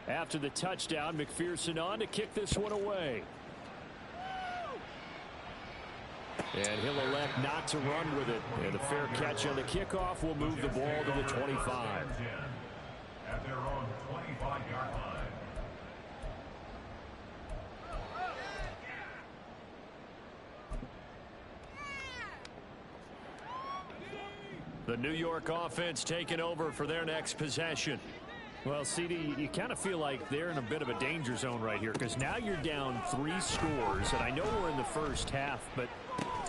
After the touchdown, McPherson on to kick this one away. And he'll elect not to run with it. And the fair catch on the kickoff will move the ball to the 25. At their own 25-yard line. The New York offense taking over for their next possession. Well, CD, you kind of feel like they're in a bit of a danger zone right here because now you're down 3 scores, and I know we're in the first half, but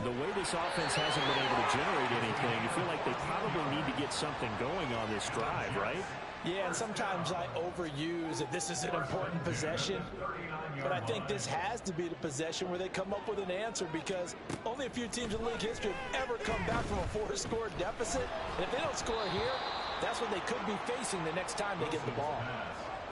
the way this offense hasn't been able to generate anything, you feel like they probably need to get something going on this drive, right? Yeah, and sometimes I overuse that this is an important possession, but I think this has to be the possession where they come up with an answer because only a few teams in league history have ever come back from a 4-score deficit. And if they don't score here, that's what they could be facing the next time they get the ball.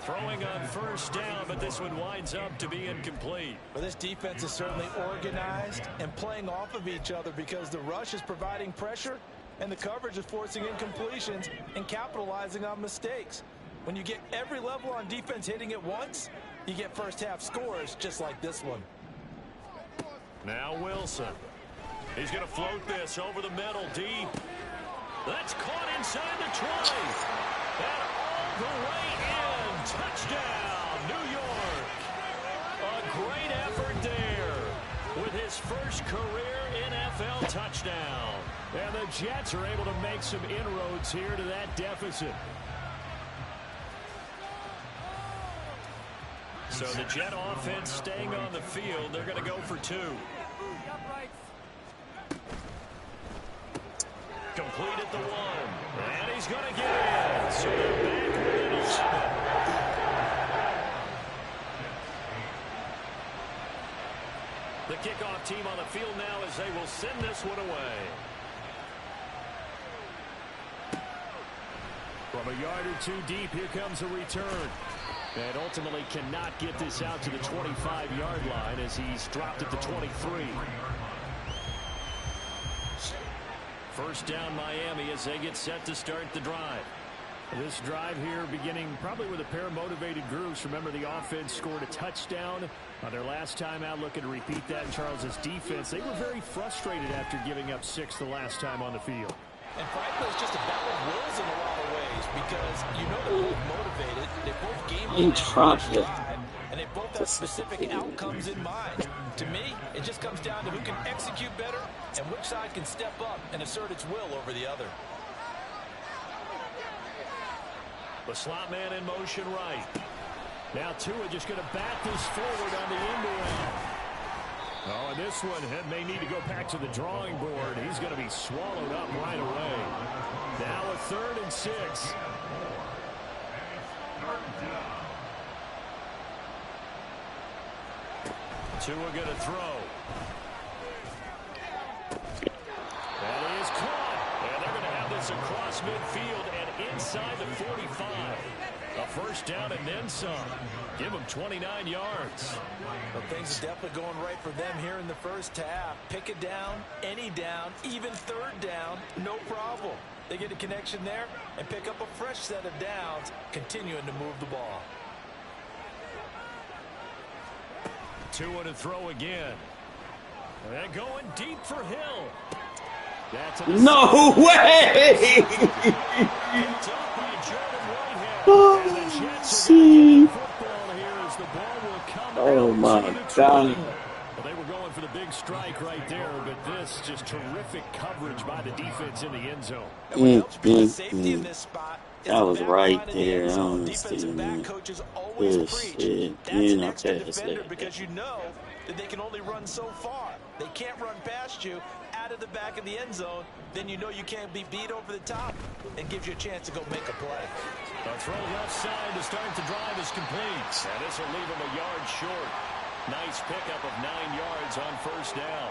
Throwing on first down, but this one winds up to be incomplete. Well, this defense is certainly organized and playing off of each other because the rush is providing pressure and the coverage is forcing incompletions and capitalizing on mistakes. When you get every level on defense hitting at once, you get first half scores just like this one. Now Wilson. He's going to float this over the middle deep. That's caught inside the 20. And all the way in. Touchdown, New York. A great effort there with his first career NFL touchdown. And the Jets are able to make some inroads here to that deficit. So the Jet offense staying on the field. They're going to go for 2. Complete at the 1. And he's going to get in. So they're back within a spot. The kickoff team on the field now as they will send this one away. From a yard or 2 deep, here comes a return. And ultimately cannot get this out to the 25-yard line as he's dropped at the 23. First down Miami as they get set to start the drive. This drive here beginning probably with a pair of motivated groups. Remember, the offense scored a touchdown on their last time out. Looking to repeat that in Charles's defense. They were very frustrated after giving up 6 the last time on the field. And frankly, it's just a battle of wills in a lot of ways because you know they're both motivated. They both game drive, and they both have specific outcomes in mind. To me, it just comes down to who can execute better and which side can step up and assert its will over the other. The slot man in motion right. Now Tua just going to bat this forward on the end around. Oh, and this one may need to go back to the drawing board. He's going to be swallowed up right away. Now a 3rd and 6. Tua going to throw. That is caught. And they're going to have this across midfield and inside the 45. A first down and then some. Give them 29 yards. Well, things are definitely going right for them here in the first half. Pick a down, any down, even 3rd down, no problem. They get a connection there and pick up a fresh set of downs, continuing to move the ball. Tua to throw again. And going deep for Hill. No way! See. Oh my God. Well, they were going for the big strike right there, but this just terrific coverage by the defense in the end zone. That was right there. I don't understand that. This shit. You know, because you know that they can only run so far. They can't run past you out of the back of the end zone. Then you know you can't be beat over the top and gives you a chance to go make a play. A throw left side to start the drive is complete. And this will leave him a yard short. Nice pickup of 9 yards on first down.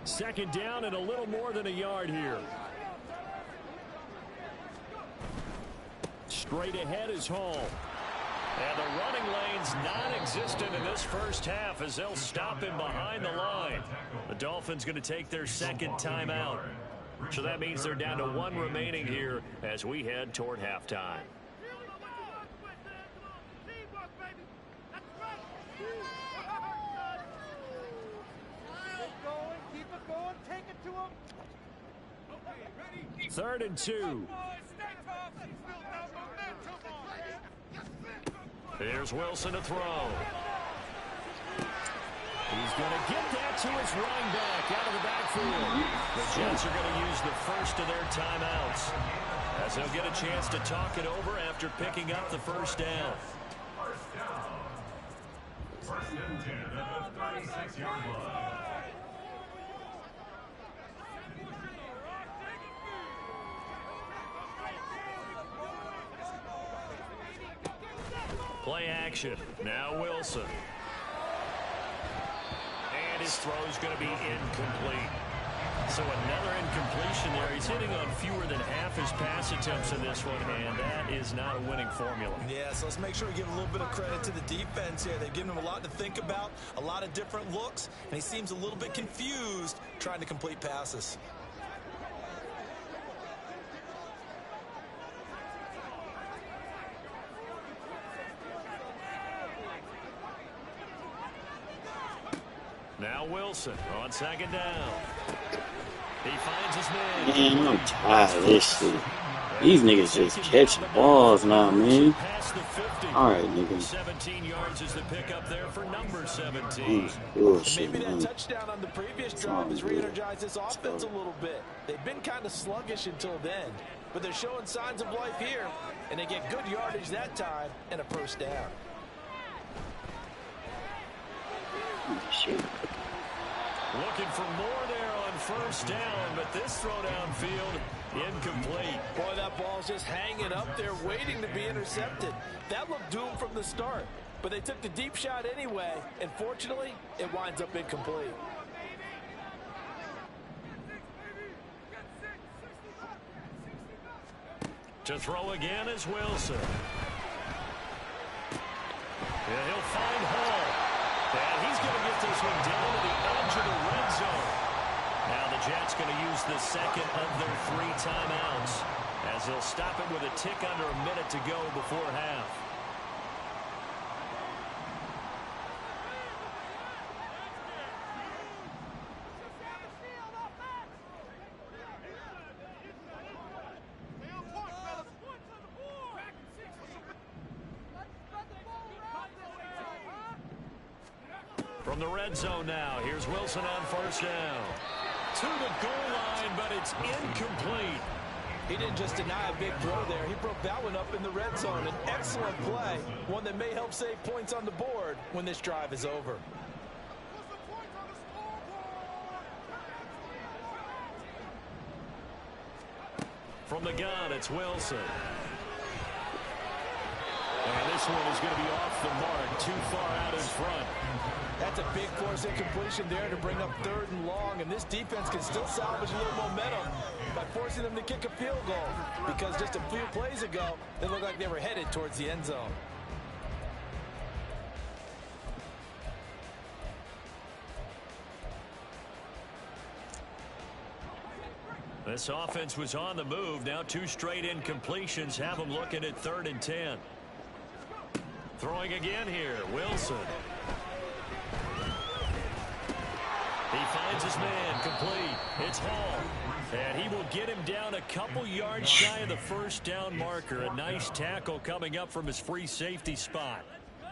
Second down and a little more than a yard here. Straight ahead is Hall. And the running lane's non-existent in this first half as they'll stop him behind the line. The Dolphins going to take their second timeout. So that means they're down to 1 remaining here as we head toward halftime. Third and 2. Here's Wilson to throw. He's going to get that to his running back out of the backfield. The Jets are going to use the first of their timeouts as they'll get a chance to talk it over after picking up the first down. First and 10 at the 36-yard line. Play action. Now Wilson. And his throw's going to be incomplete. So another incompletion there. He's hitting on fewer than half his pass attempts in this one, and that is not a winning formula. Yeah, so let's make sure we give a little bit of credit to the defense here. They've given him a lot to think about, a lot of different looks, and he seems a little bit confused trying to complete passes. Now Wilson on second down. He finds his man. Man, I'm tired of this shit. These niggas just catching balls now, man. Alright, nigga. 17 yards is the pickup there for number 17. Bullshit, Maybe that man. touchdown on the previous drive has re-energized this offense a little bit. They've been kind of sluggish until then, but they're showing signs of life here, and they get good yardage that time and a first down. Shit. Looking for more there on first down, but this throw downfield incomplete. Boy, that ball's just hanging up there waiting to be intercepted. That looked doomed from the start, but they took the deep shot anyway, and fortunately, it winds up incomplete. To throw again is Wilson. And he'll find Hall. And he's going to get this one down to the edge of the red zone. Now the Jets going to use the second of their 3 timeouts as they'll stop it with a tick under a minute to go before half. From the red zone now, here's Wilson on first down. To the goal line, but it's incomplete. He didn't just deny a big throw there. He broke that one up in the red zone. An excellent play, one that may help save points on the board when this drive is over. From the gun, it's Wilson. And this one is going to be off the mark, too far out in front. That's a big force incompletion there to bring up 3rd and long, and this defense can still salvage a little momentum by forcing them to kick a field goal, because just a few plays ago, they looked like they were headed towards the end zone. This offense was on the move. Now 2 straight incompletions have them looking at 3rd and 10. Throwing again here, Wilson. He finds his man, complete. It's Hall. And he will get him down a couple yards shy of the first down marker. A nice tackle coming up from his free safety spot.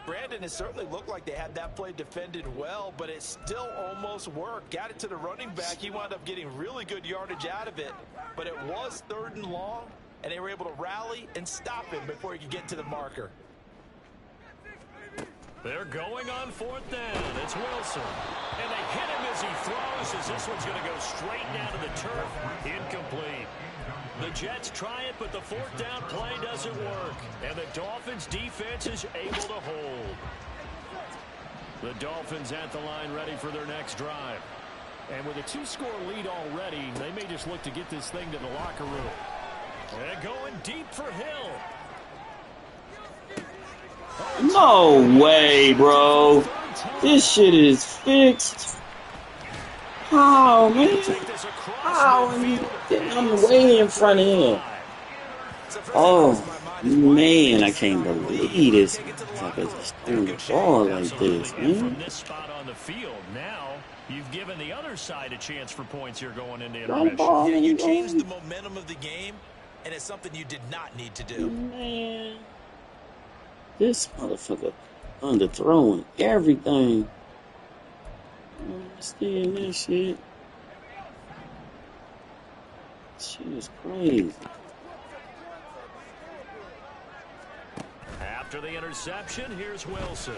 Brandon, has certainly looked like they had that play defended well, but it still almost worked. Got it to the running back. He wound up getting really good yardage out of it, but it was 3rd and long, and they were able to rally and stop him before he could get to the marker. They're going on 4th down. It's Wilson. And they hit him as he throws, as this one's going to go straight down to the turf. Incomplete. The Jets try it, but the 4th down play doesn't work. And the Dolphins' defense is able to hold. The Dolphins at the line ready for their next drive. And with a 2-score lead already, they may just look to get this thing to the locker room. And going deep for Hill. No way, bro. This shit is fixed. How, man? How? And I'm way in front of him. Oh, man, I can't believe this. I could just throwing the ball like this, man. From this spot on the field, now you've given the other side a chance for points here going into Throw the intermission. ball, Yeah, man. you changed the momentum of the game, and it's something you did not need to do. Man, this motherfucker underthrowing everything. Stay in this shit. Shit is crazy. After the interception, here's Wilson.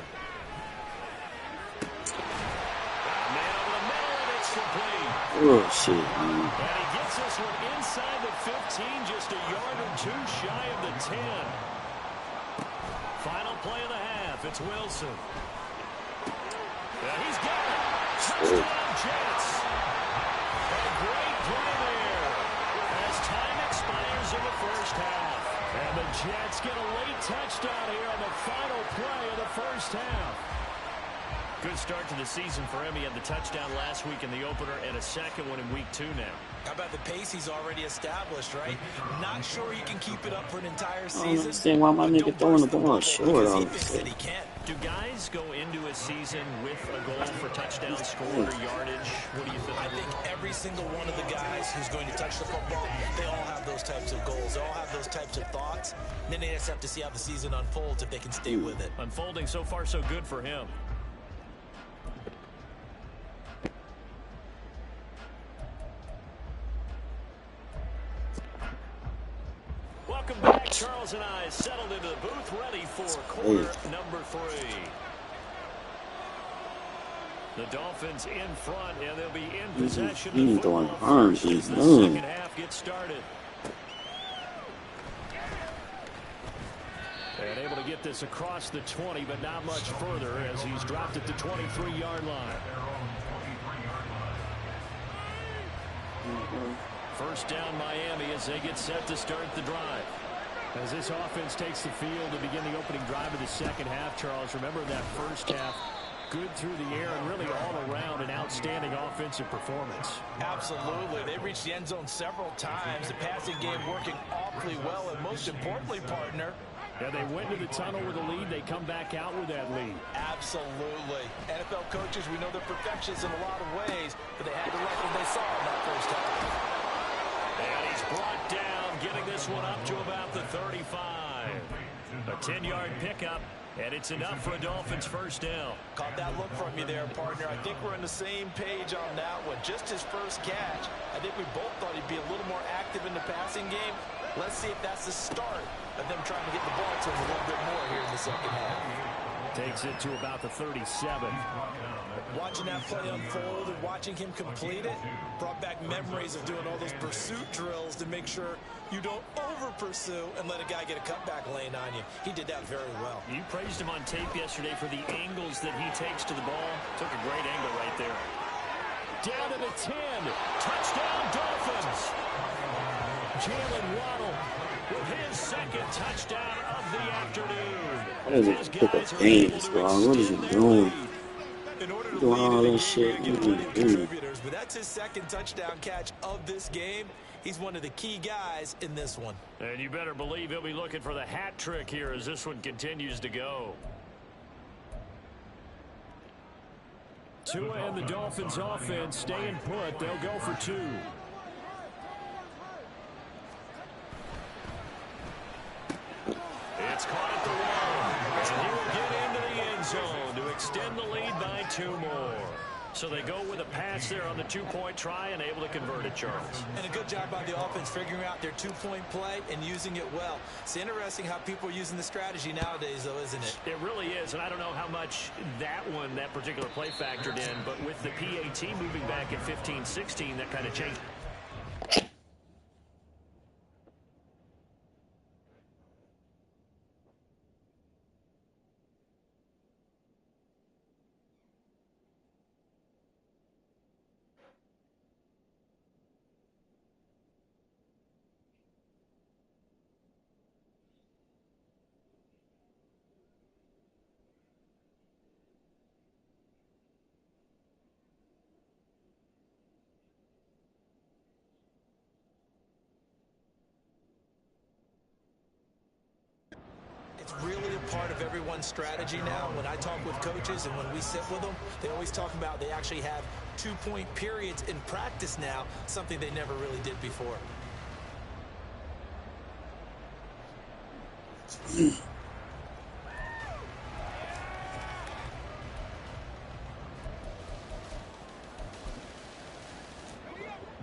Man over the middle, and it's complete. Oh, shit, man. And he gets this one inside the 15, just a yard or two shy of the 10. Final play of the half, it's Wilson. And he's got it. Touchdown, Jets. A great play there as time expires in the first half. And the Jets get a late touchdown here on the final play of the first half. Good start to the season for him. He had the touchdown last week in the opener and a second one in week 2 now. How about the pace he's already established, right? Not sure he can keep it up for an entire I season. don't understand why my nigga throwing the ball short all He of a thinks that sudden. he can. Do guys go into a season with a goal for touchdown scored or yardage? What do you think? I think every single one of the guys who's going to touch the football, they all have those types of goals. They all have those types of thoughts. And then they just have to see how the season unfolds if they can stay with it. Unfolding so far so good for him. Welcome back. Charles and I settled into the booth ready for quarter number 3. The Dolphins in front, and they'll be in possession. He ain't throwing Football arms, first he's as the none. second half gets started. And able to get this across the 20, but not much further as he's dropped at the 23-yard line. First down Miami as they get set to start the drive. As this offense takes the field to begin the opening drive of the second half, Charles, remember that first half, good through the air and really all around an outstanding offensive performance. Absolutely. They reached the end zone several times. The passing game working awfully well, and most importantly, partner, Yeah, they went to the tunnel with a lead. They come back out with that lead. absolutely. NFL coaches, we know they're perfectionists in a lot of ways, but they had to like what they saw in that first half. And he's brought down, getting this one up to about the 35. A 10-yard pickup, and it's enough for a Dolphins first down. Caught that look from you there, partner. I think we're on the same page on that one. Just his first catch. I think we both thought he'd be a little more active in the passing game. Let's see if that's the start of them trying to get the ball to him a little bit more here in the second half. Takes it to about the 37. Watching that play unfold and watching him complete it brought back memories of doing all those pursuit drills to make sure you don't over-pursue and let a guy get a cutback lane on you. He did that very well. You praised him on tape yesterday for the angles that he takes to the ball. Took a great angle right there. Down to the 10. Touchdown, Dolphins. Jalen Waddle with his second touchdown of the afternoon. Why does it pick up games, dog? What is he doing? In order to Doing lead all in the this game, shit. you're gonna need contributors, but that's his second touchdown catch of this game. He's one of the key guys in this one. And you better believe he'll be looking for the hat trick here as this one continues to go. Tua and the Dolphins offense staying put. They'll go for 2. It's caught at the 1. And he will get into the end zone to extend the lead by 2 more. So they go with a pass there on the 2-point try and able to convert it, Charles. And a good job by the offense figuring out their 2-point play and using it well. It's interesting how people are using the strategy nowadays, though, isn't it? It really is, and I don't know how much that particular play factored in, but with the PAT moving back at 15-16, that kind of changed. It's really a part of everyone's strategy now. When I talk with coaches and when we sit with them, they always talk about they actually have 2-point periods in practice now, something they never really did before.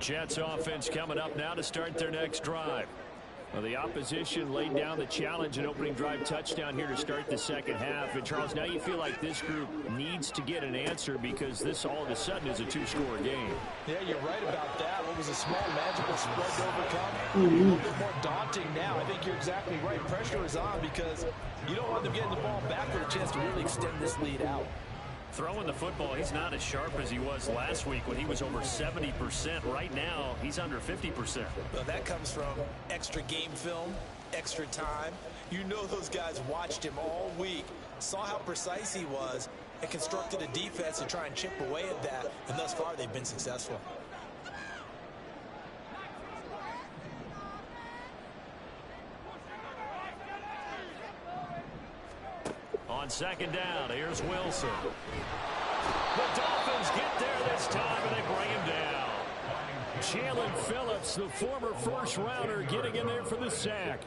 Jets offense coming up now to start their next drive. Well, the opposition laid down the challenge and opening drive touchdown here to start the second half. And, Charles, now you feel like this group needs to get an answer because this all of a sudden is a 2-score game. Yeah, you're right about that. What was a small magical spread to overcome? A little bit more daunting now. I think you're exactly right. Pressure is on because you don't want them getting the ball back with a chance to really extend this lead out. Throwing the football, he's not as sharp as he was last week when he was over 70%. Right now, he's under 50%. Well, that comes from extra game film, extra time. You know those guys watched him all week, saw how precise he was, and constructed a defense to try and chip away at that. And thus far, they've been successful. On second down, here's Wilson. The Dolphins get there this time, and they bring him down. Jalen Phillips, the former first-rounder, getting in there for the sack.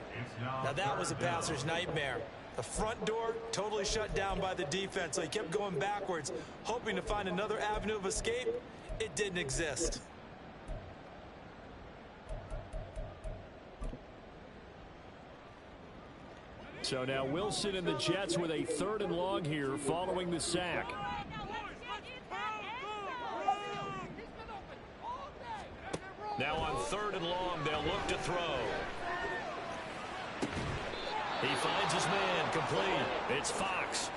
Now that was a passer's nightmare. The front door totally shut down by the defense, so he kept going backwards, hoping to find another avenue of escape. It didn't exist. So now Wilson and the Jets with a 3rd and long here following the sack. Now on 3rd and long, they'll look to throw. He finds his man, complete. It's Fox.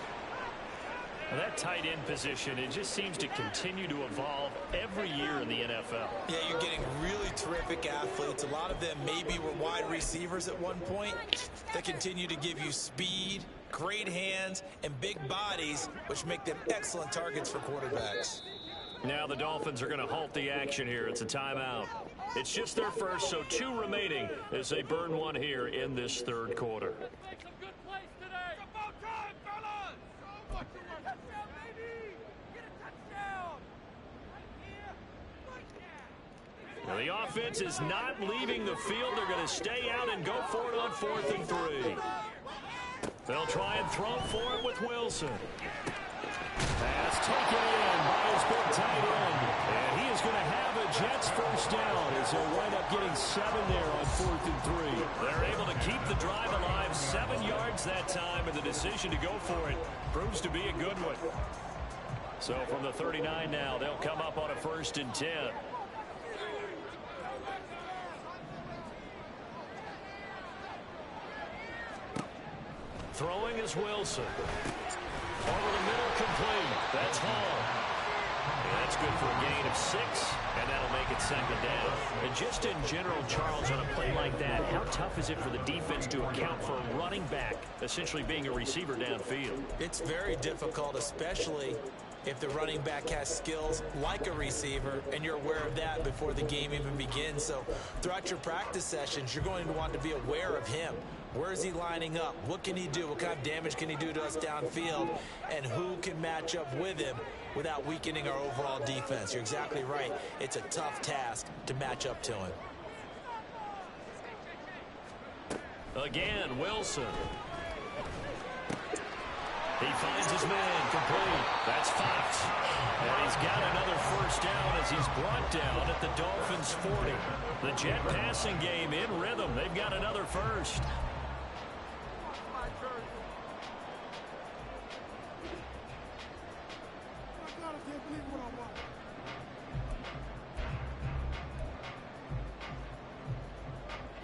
Now that tight end position, it just seems to continue to evolve every year in the NFL. Yeah, you're getting really terrific athletes. A lot of them maybe were wide receivers at one point. They continue to give you speed, great hands, and big bodies, which make them excellent targets for quarterbacks. Now the Dolphins are going to halt the action here. It's a timeout. It's just their first, so 2 remaining as they burn one here in this 3rd quarter. Now the offense is not leaving the field. They're going to stay out and go for it on 4th and 3. They'll try and throw for it with Wilson. Pass taken in by his big tight end. And he is going to have a Jets first down as they'll wind up getting 7 there on 4th and 3. They're able to keep the drive alive, 7 yards that time, and the decision to go for it proves to be a good one. So from the 39 now, they'll come up on a 1st and 10. Throwing is Wilson. Over the middle, complete. That's Hall. And that's good for a gain of 6, and that'll make it 2nd down. And just in general, Charles, on a play like that, how tough is it for the defense to account for a running back essentially being a receiver downfield? It's very difficult, especially if the running back has skills like a receiver, and you're aware of that before the game even begins. So throughout your practice sessions, you're going to want to be aware of him. Where is he lining up? What can he do? What kind of damage can he do to us downfield? And who can match up with him without weakening our overall defense? You're exactly right. It's a tough task to match up to him. Again, Wilson. He finds his man, complete. That's Fox. And he's got another first down as he's brought down at the Dolphins' 40. The Jet passing game in rhythm. They've got another first.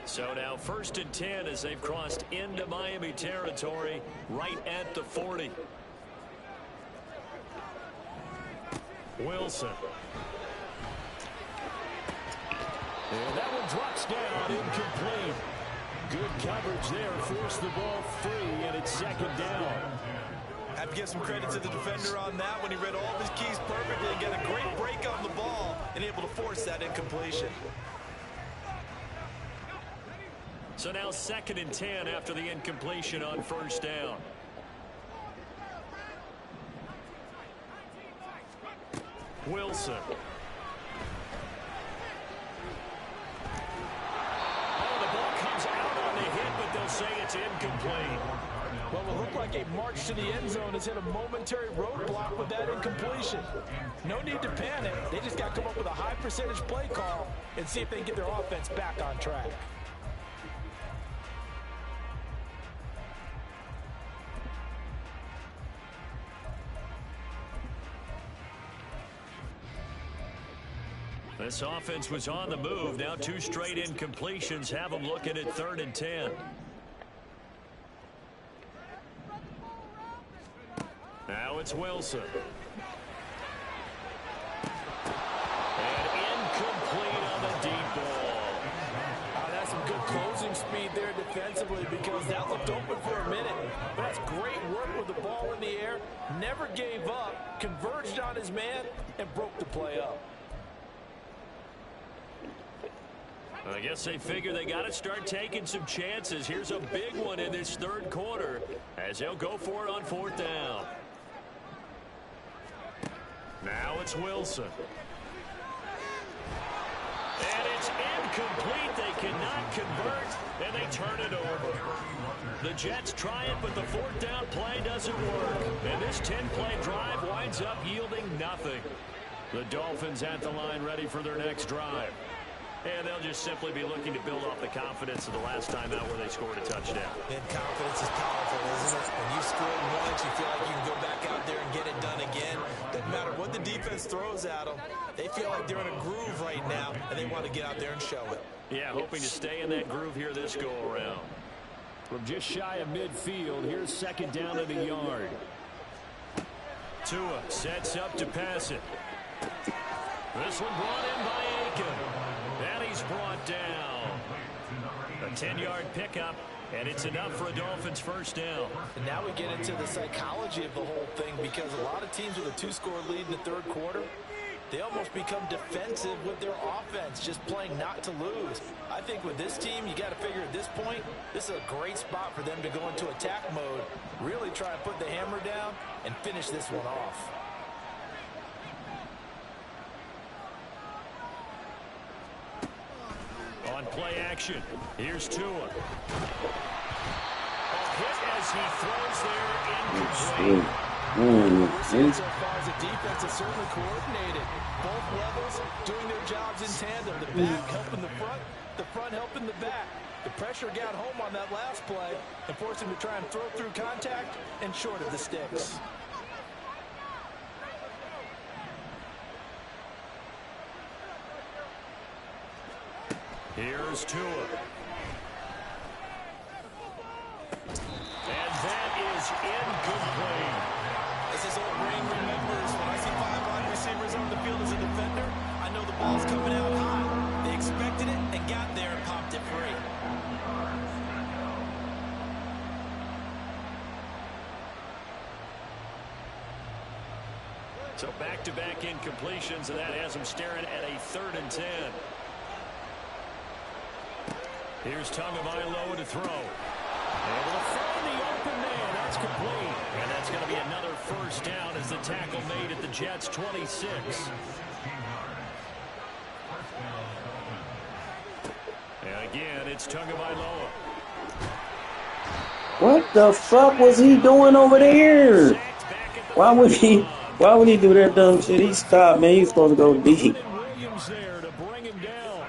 So now 1st and 10 as they've crossed into Miami territory right at the 40. Wilson. And that one drops down, incomplete. Good coverage there, forced the ball free, and it's 2nd down. I have to give some credit to the defender on that when he read all of his keys perfectly and got a great break on the ball and able to force that incompletion. So now 2nd and 10 after the incompletion on first down. Wilson. Oh, the ball comes out on the hit, but they'll say it's incomplete. Well, it looked like a march to the end zone has hit a momentary roadblock with that incompletion. No need to panic. They just got to come up with a high percentage play call and see if they can get their offense back on track. This offense was on the move. Now 2 straight incompletions have them looking at 3rd and 10. Now it's Wilson. And incomplete on the deep ball. Oh, that's some good closing speed there defensively because that looked open for a minute. But that's great work with the ball in the air. Never gave up, converged on his man, and broke the play up. I guess they figure they got to start taking some chances. Here's a big one in this 3rd quarter as they'll go for it on 4th down. Now it's Wilson. And it's incomplete. They cannot convert, and they turn it over. The Jets try it, but the 4th down play doesn't work. And this 10-play drive winds up yielding nothing. The Dolphins at the line ready for their next drive. And they'll just simply be looking to build off the confidence of the last time out where they scored a touchdown. And confidence is powerful, isn't it? When you scored once, you feel like you can go back out there and get it done again. Doesn't matter what the defense throws at them. They feel like they're in a groove right now, and they want to get out there and show it. Yeah, hoping to stay in that groove here this go-around. From just shy of midfield, here's 2nd down and a yard. Tua sets up to pass it. This one brought in by Aiken. And he's brought down. A 10-yard pickup, and it's enough for a Dolphins 1st down. And now we get into the psychology of the whole thing because a lot of teams with a 2-score lead in the 3rd quarter, they almost become defensive with their offense, just playing not to lose. I think with this team, you got to figure at this point, this is a great spot for them to go into attack mode, really try and put the hammer down and finish this one off. On play action, here's Tua. A hit as he throws there incomplete. So far as the defense is certainly coordinated. Both levels doing their jobs in tandem. The back helping the front helping the back. The pressure got home on that last play and forced him to try and throw through contact and short of the sticks. Here's Tua. And that is incomplete. As his old brain remembers, when I see 5 wide receivers on the field as a defender, I know the ball's coming out high. They expected it and got there and popped it free. So back-to-back incompletions, and that has them staring at a 3rd and 10. Here's Tagovailoa to throw. Able to find the open man. That's complete. And that's going to be another 1st down as the tackle made at the Jets' 26. And again, it's Tagovailoa. What the fuck was he doing over there? Why would he do that dumb shit? He stopped, man. He's supposed to go deep.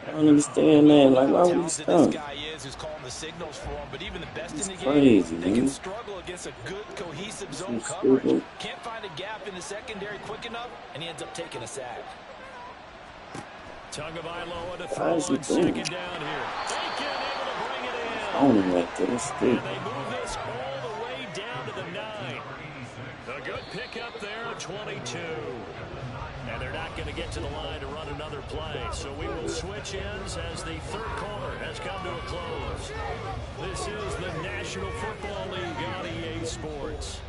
I don't understand that. Like, why would he stop? Who's calling the signals for him, but even the best in the crazy, game, man. they can struggle against a good cohesive zone coverage. Stupid. Can't find a gap in the secondary quick enough, and he ends up taking a sack. Tagovailoa to throw on 2nd down here. Aiken able to bring it in. Only like that. That's And stupid. they move this all the way down to the 9. A good pickup there, 22. And they're not going to get to the line to run another play. So we will switch ends as the 3rd quarter has come to a close. This is the National Football League on EA Sports.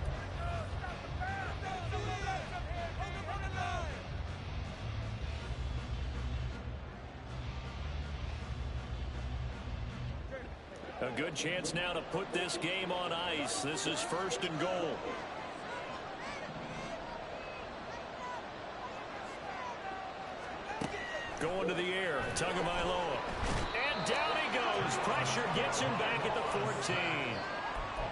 good chance now to put this game on ice. This is 1st and goal. Going to the air, Tagovailoa. And down he goes. Pressure gets him back at the 14.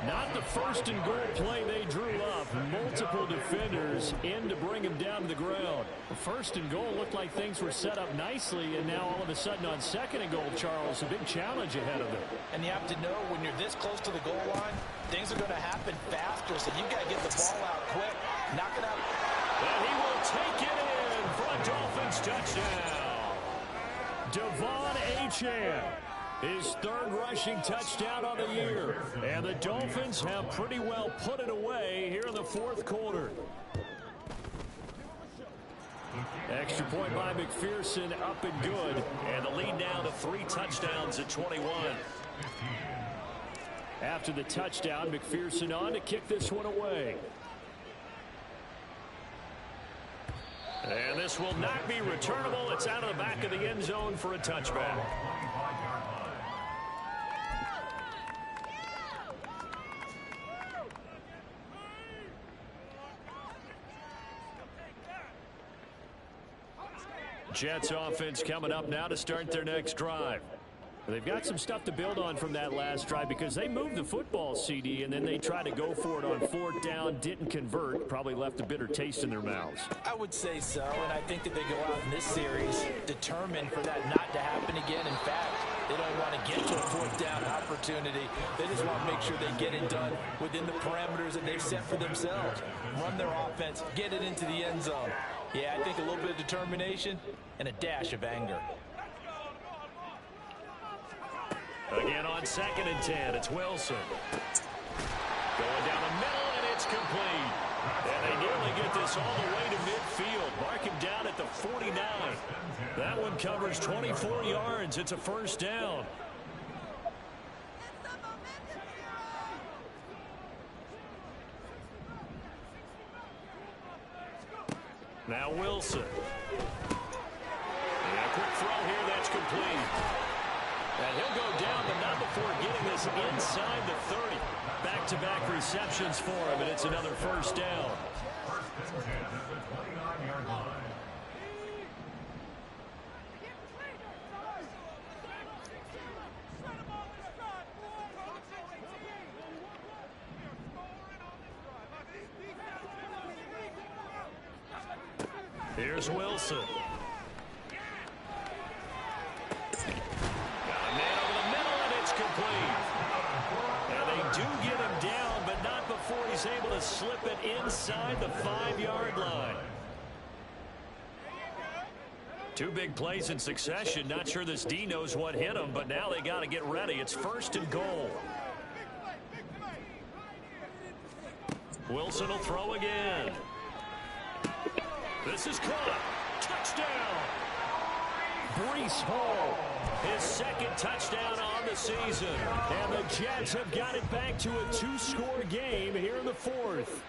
Not the 1st and goal play they drew up. Multiple defenders in to bring him down to the ground. The 1st and goal looked like things were set up nicely, and now all of a sudden on 2nd and goal, Charles, a big challenge ahead of them. And you have to know when you're this close to the goal line, things are going to happen faster, so you got to get the ball out quick. Knock it out. And he will take it in for a Dolphins touchdown. Devon Achane, his 3rd rushing touchdown on the year. And the Dolphins have pretty well put it away here in the 4th quarter. Extra point by McPherson, up and good. And the lead now to 3 touchdowns at 21. After the touchdown, McPherson on to kick this one away. And this will not be returnable. It's out of the back of the end zone for a touchback. Jets offense coming up now to start their next drive. They've got some stuff to build on from that last drive because they moved the football, CD, and then they tried to go for it on 4th down, didn't convert, probably left a bitter taste in their mouths. I would say so, and I think that they go out in this series determined for that not to happen again. In fact, they don't want to get to a 4th down opportunity. They just want to make sure they get it done within the parameters that they've set for themselves. Run their offense, get it into the end zone. Yeah, I think a little bit of determination and a dash of anger. Again on 2nd and 10, it's Wilson. Going down the middle, and it's complete. And they nearly get this all the way to midfield. Mark him down at the 49. That one covers 24 yards. It's a 1st down. Now Wilson. And a quick throw here, that's complete. And he'll go down, but not before getting this inside the 30. Back-to-back receptions for him, and it's another 1st down. Here's Wilson. Complete. And they do get him down, but not before he's able to slip it inside the 5-yard line. 2 big plays in succession. Not sure this D knows what hit him, but now they got to get ready. It's 1st and goal. Wilson will throw again. This is caught. Touchdown. Breece Hall, his 2nd touchdown on the season. And the Jets have got it back to a 2-score game here in the 4th.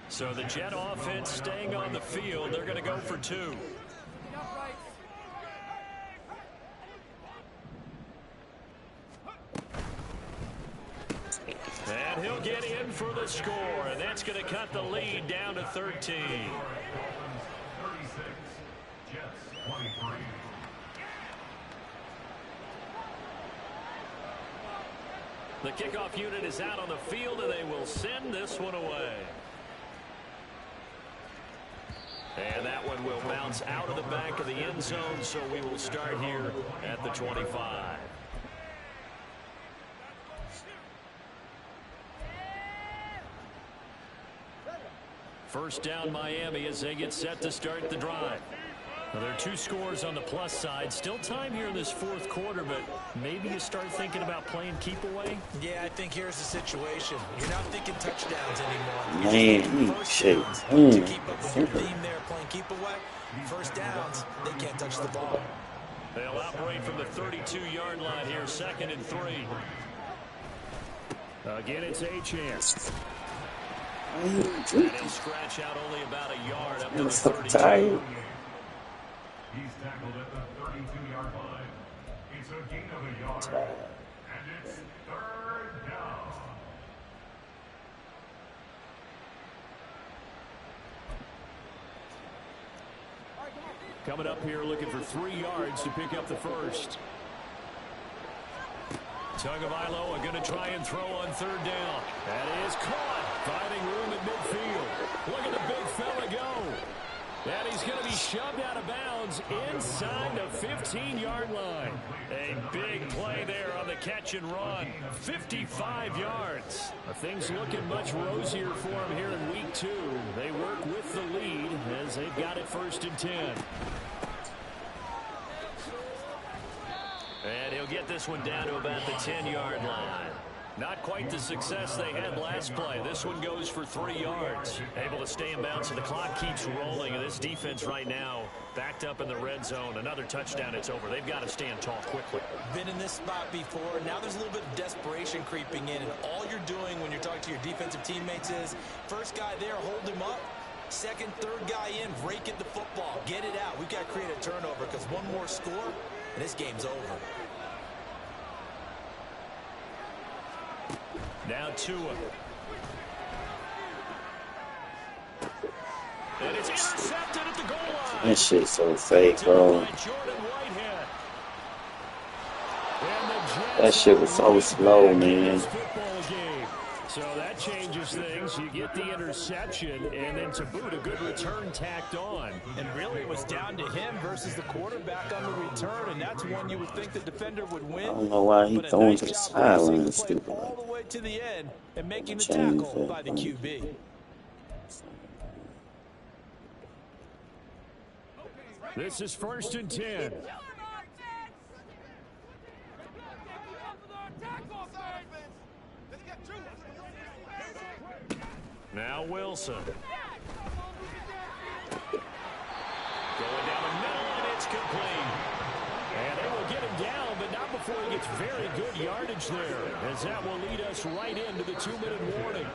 So the Jet offense staying on the field. They're going to go for 2. And he'll get in for the score, and that's going to cut the lead down to 13. 36, Jets 23. The kickoff unit is out on the field, and they will send this one away. And that one will bounce out of the back of the end zone, so we will start here at the 25. First down Miami as they get set to start the drive. Well, there are 2 scores on the plus side. Still time here in this 4th quarter, but maybe you start thinking about playing keep away. Yeah, I think here's the situation. You're not thinking touchdowns anymore. Man, shit. To keep up with your theme there, playing keep away. 1st downs, they can't touch the ball. They'll operate from the 32-yard line here, 2nd and 3. Again, it's Achane. And he'll scratch out only about a yard up to the so 32. tired. He's tackled at the 32-yard line. It's a gain of a yard. And it's third down. Coming up here looking for 3 yards to pick up the first. Tagovailoa going to try and throw on third down. That is caught. Finding room at midfield. Look at the big fella go. And he's going to be shoved out of bounds inside the 15-yard line. A big play there on the catch and run. 55 yards. Things looking much rosier for him here in week 2. They work with the lead as they've got it 1st and 10. And he'll get this one down to about the 10-yard line. Not quite the success they had last play. This one goes for 3 yards. Able to stay in bounds, so the clock keeps rolling. And this defense right now backed up in the red zone. Another touchdown, it's over. They've got to stand tall quickly. Been in this spot before. Now there's a little bit of desperation creeping in. And all you're doing when you're talking to your defensive teammates is, first guy there, hold him up. Second, third guy in, rake at the football. Get it out. We've got to create a turnover because one more score, and this game's over. Now Tua. And it's intercepted at the goal line. That shit's so fake, bro. That shit was so slow, man. So that changes things. You get the interception, and then to boot, a good return tacked on. And really, it was down to him versus the quarterback on the return, and that's one you would think the defender would win. I don't know why he throwing to the sideline, stupid. All the way to the end and making the tackle by the QB. This is 1st and 10. Now Wilson. Going down the middle, and it's complete. And they will get him down, but not before he gets very good yardage there, as that will lead us right into the 2-minute warning.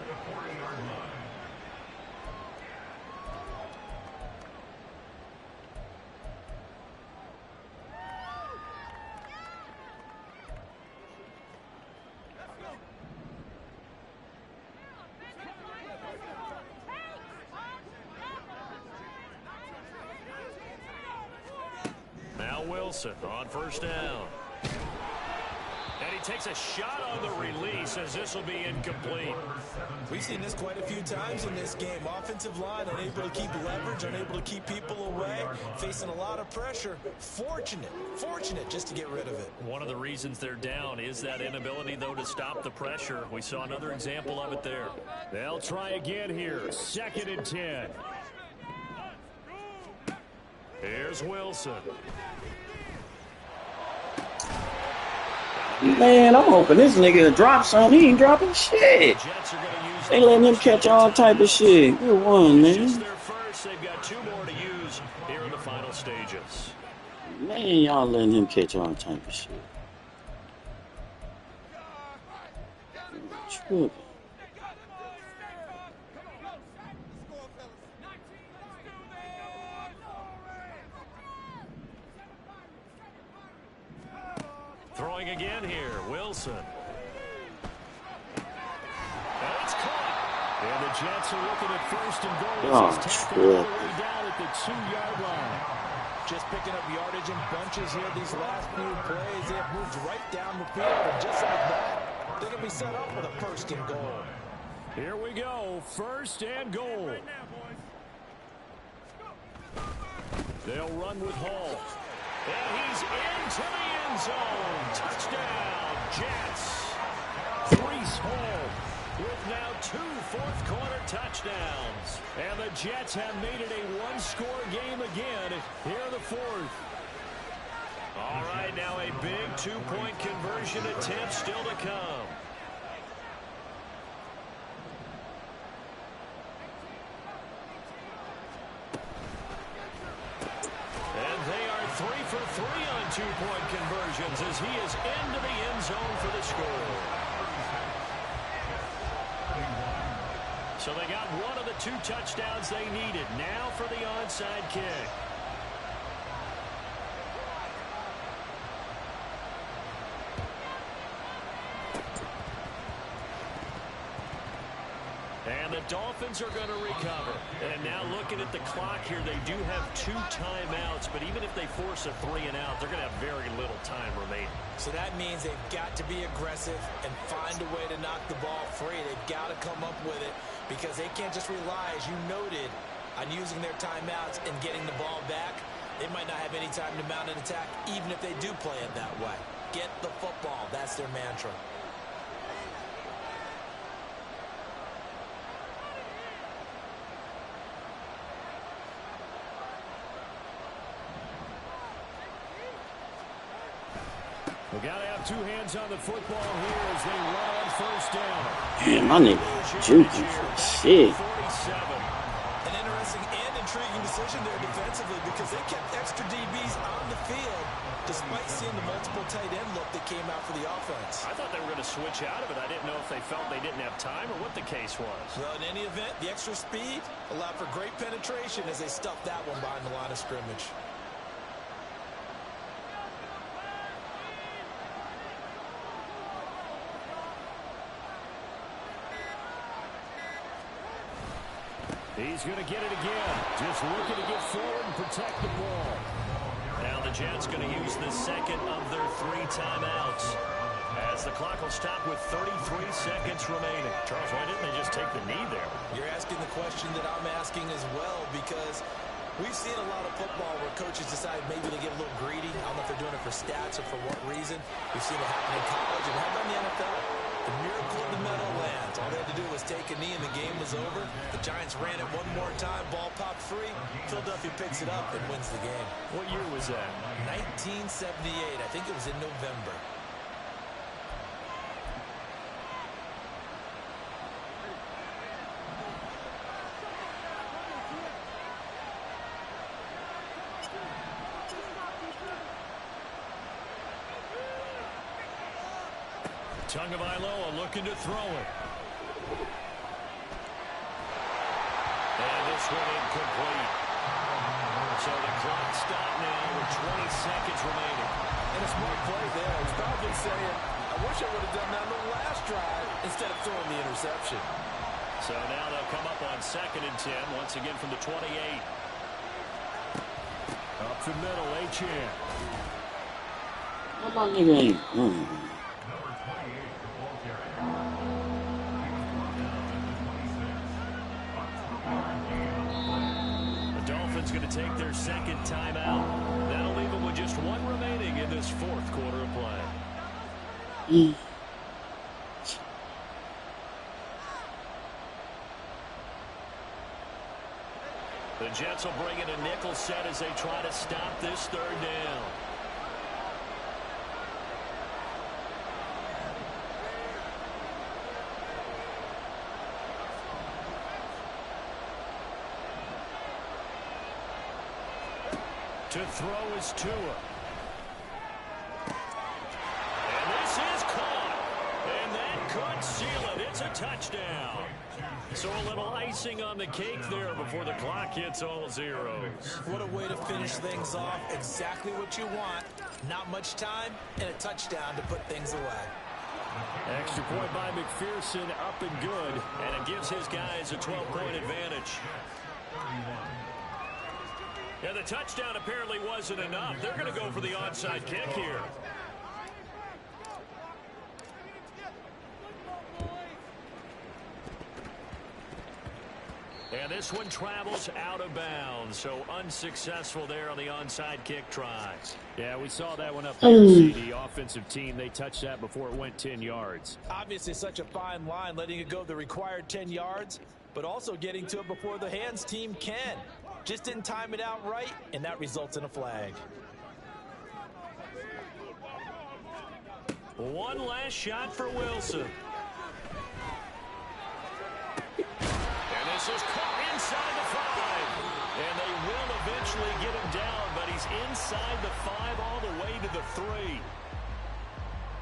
Wilson on 1st down. And he takes a shot on the release as this will be incomplete. We've seen this quite a few times in this game. Offensive line unable to keep leverage, unable to keep people away, facing a lot of pressure. Fortunate just to get rid of it. One of the reasons they're down is that inability, though, to stop the pressure. We saw another example of it there. They'll try again here. 2nd and 10. Here's Wilson. Man, I'm hoping this nigga drop something. He ain't dropping shit. They letting him catch all type of shit. Good one, man. Their first. They've got 2 more to use here in the final stages. Man, y'all letting him catch all type of shit. Tripping. Throwing again here, Wilson. And it's caught. And the Jets are looking at 1st and goal. Oh, He's tackled all the way down at the 2-yard line. Just picking up yardage in bunches here these last few plays. They have moved right down the field, and just like that, they're going to be set up with a 1st and goal. Here we go, 1st and goal. They'll run with Hall. And he's into the end zone. Touchdown, Jets. Breece Hall with now 2 fourth-quarter touchdowns. And the Jets have made it a 1-score game again here in the 4th. All right, now a big 2-point conversion attempt still to come. And they are 3 for 3 on 2-point conversions as he is into the end zone for the score. So they got one of the 2 touchdowns they needed. Now for the onside kick. And the Dolphins are going to recover. And now looking at the clock here, they do have 2 timeouts, but even if they force a 3-and-out, they're going to have very little time remaining. So that means they've got to be aggressive and find a way to knock the ball free. They've got to come up with it because they can't just rely, as you noted, on using their timeouts and getting the ball back. They might not have any time to mount an attack, even if they do play it that way. Get the football. That's their mantra. We've got to have 2 hands on the football here as they run on first down. Man, my nigga juking for shit. An interesting and intriguing decision there defensively because they kept extra DBs on the field despite seeing the multiple tight end look that came out for the offense. I thought they were going to switch out of it. I didn't know if they felt they didn't have time or what the case was. Well, in any event, the extra speed allowed for great penetration as they stuffed that one behind the line of scrimmage. He's going to get it again. Just looking to get forward and protect the ball. Now the Jets going to use the second of their 3 timeouts. As the clock will stop with 33 seconds remaining. Charles, why didn't they just take the knee there? You're asking the question that I'm asking as well because we've seen a lot of football where coaches decide maybe they get a little greedy. I don't know if they're doing it for stats or for what reason. We've seen it happen in college and how about in the NFL? The miracle in the Meadowlands. All they had to do was take a knee and the game was over. The Giants ran it one more time. Ball popped free. Philadelphia picks it up and wins the game. What year was that? 1978. I think it was in November. Tagovailoa looking to throw it. And this one incomplete. So the clock stopped now with 20 seconds remaining. And a smart play there. He's probably saying, I wish I would have done that on the last drive instead of throwing the interception. So now they'll come up on 2nd and 10, once again from the 28. Up the middle, Achane. How about nigga? Going to take their second timeout. That'll leave them with just 1 remaining in this 4th quarter of play. The Jets will bring in a nickel set as they try to stop this 3rd down. To throw is Tua. And this is caught. And that could seal it. It's a touchdown. So a little icing on the cake there before the clock hits all zeros. What a way to finish things off. Exactly what you want. Not much time and a touchdown to put things away. Extra point by McPherson, up and good. And it gives his guys a 12-point advantage. Yeah, the touchdown apparently wasn't enough. They're going to go for the onside kick here. And this one travels out of bounds, so unsuccessful there on the onside kick try. Yeah, we saw that one up there, CD. Offensive team, they touched that before it went 10 yards. Obviously such a fine line, letting it go the required 10 yards, but also getting to it before the hands team can. Just didn't time it out right, and that results in a flag. One last shot for Wilson. And this is caught inside the 5. And they will eventually get him down, but he's inside the 5 all the way to the 3.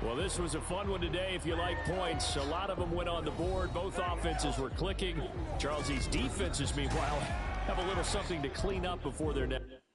Well, this was a fun one today if you like points. A lot of them went on the board. Both offenses were clicking. Charles, these defenses, meanwhile, have a little something to clean up before their next.